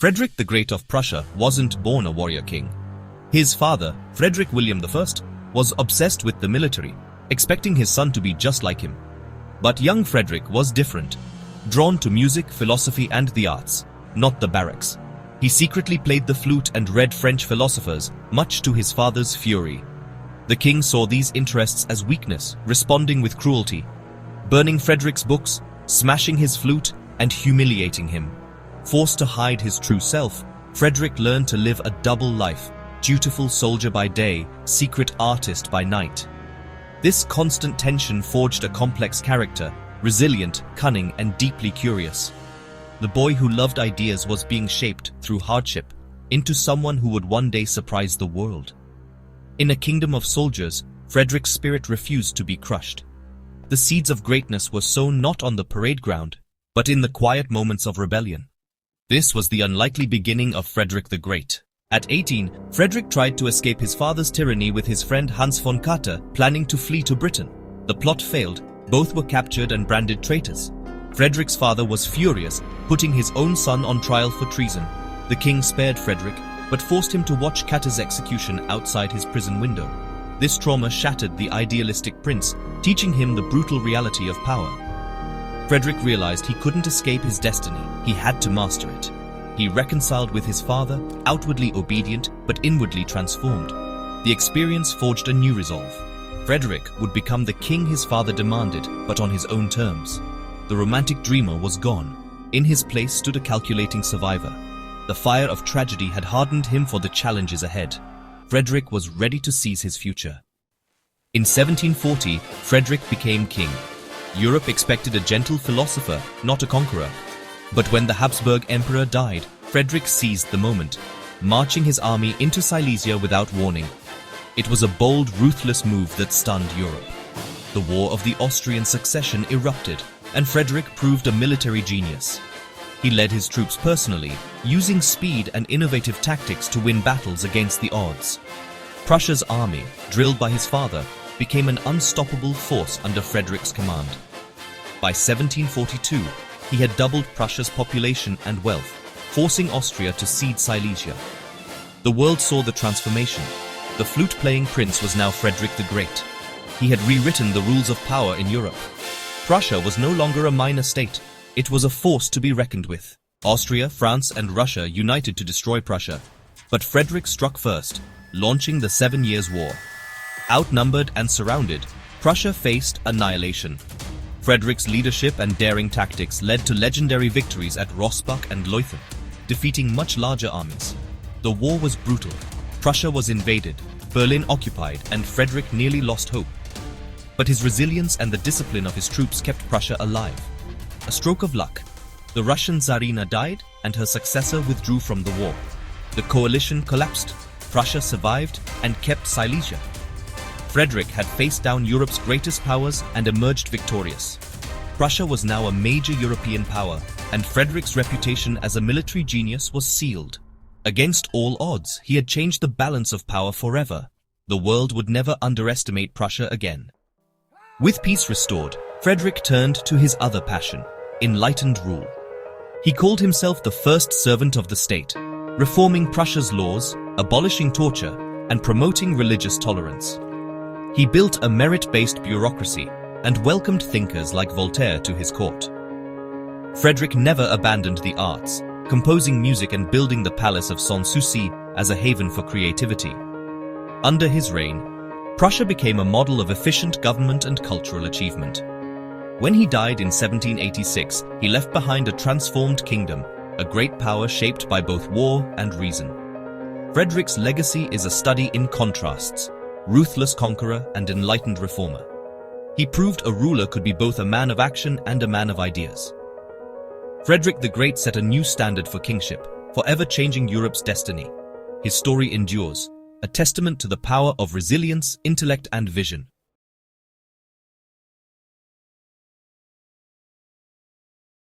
Frederick the Great of Prussia wasn't born a warrior king. His father, Frederick William I, was obsessed with the military, expecting his son to be just like him. But young Frederick was different, drawn to music, philosophy, and the arts, not the barracks. He secretly played the flute and read French philosophers, much to his father's fury. The king saw these interests as weakness, responding with cruelty, burning Frederick's books, smashing his flute, and humiliating him. Forced to hide his true self, Frederick learned to live a double life, dutiful soldier by day, secret artist by night. This constant tension forged a complex character, resilient, cunning, and deeply curious. The boy who loved ideas was being shaped, through hardship, into someone who would one day surprise the world. In a kingdom of soldiers, Frederick's spirit refused to be crushed. The seeds of greatness were sown not on the parade ground, but in the quiet moments of rebellion. This was the unlikely beginning of Frederick the Great. At 18, Frederick tried to escape his father's tyranny with his friend Hans von Katte, planning to flee to Britain. The plot failed, both were captured and branded traitors. Frederick's father was furious, putting his own son on trial for treason. The king spared Frederick, but forced him to watch Katte's execution outside his prison window. This trauma shattered the idealistic prince, teaching him the brutal reality of power. Frederick realized he couldn't escape his destiny, he had to master it. He reconciled with his father, outwardly obedient but inwardly transformed. The experience forged a new resolve. Frederick would become the king his father demanded, but on his own terms. The romantic dreamer was gone. In his place stood a calculating survivor. The fire of tragedy had hardened him for the challenges ahead. Frederick was ready to seize his future. In 1740, Frederick became king. Europe expected a gentle philosopher, not a conqueror. But when the Habsburg emperor died, Frederick seized the moment, marching his army into Silesia without warning. It was a bold, ruthless move that stunned Europe. The War of the Austrian Succession erupted, and Frederick proved a military genius. He led his troops personally, using speed and innovative tactics to win battles against the odds. Prussia's army, drilled by his father, became an unstoppable force under Frederick's command. By 1742, he had doubled Prussia's population and wealth, forcing Austria to cede Silesia. The world saw the transformation. The flute-playing prince was now Frederick the Great. He had rewritten the rules of power in Europe. Prussia was no longer a minor state. It was a force to be reckoned with. Austria, France, and Russia united to destroy Prussia. But Frederick struck first, launching the 7 Years' War. Outnumbered and surrounded, Prussia faced annihilation. Frederick's leadership and daring tactics led to legendary victories at Rossbach and Leuthen, defeating much larger armies. The war was brutal. Prussia was invaded, Berlin occupied, and Frederick nearly lost hope. But his resilience and the discipline of his troops kept Prussia alive. A stroke of luck. The Russian Tsarina died, and her successor withdrew from the war. The coalition collapsed. Prussia survived and kept Silesia. Frederick had faced down Europe's greatest powers and emerged victorious. Prussia was now a major European power, and Frederick's reputation as a military genius was sealed. Against all odds, he had changed the balance of power forever. The world would never underestimate Prussia again. With peace restored, Frederick turned to his other passion, enlightened rule. He called himself the first servant of the state, reforming Prussia's laws, abolishing torture, and promoting religious tolerance. He built a merit-based bureaucracy and welcomed thinkers like Voltaire to his court. Frederick never abandoned the arts, composing music and building the Palace of Sanssouci as a haven for creativity. Under his reign, Prussia became a model of efficient government and cultural achievement. When he died in 1786, he left behind a transformed kingdom, a great power shaped by both war and reason. Frederick's legacy is a study in contrasts, ruthless conqueror and enlightened reformer. He proved a ruler could be both a man of action and a man of ideas. Frederick the Great set a new standard for kingship, forever changing Europe's destiny. His story endures, a testament to the power of resilience, intellect, and vision.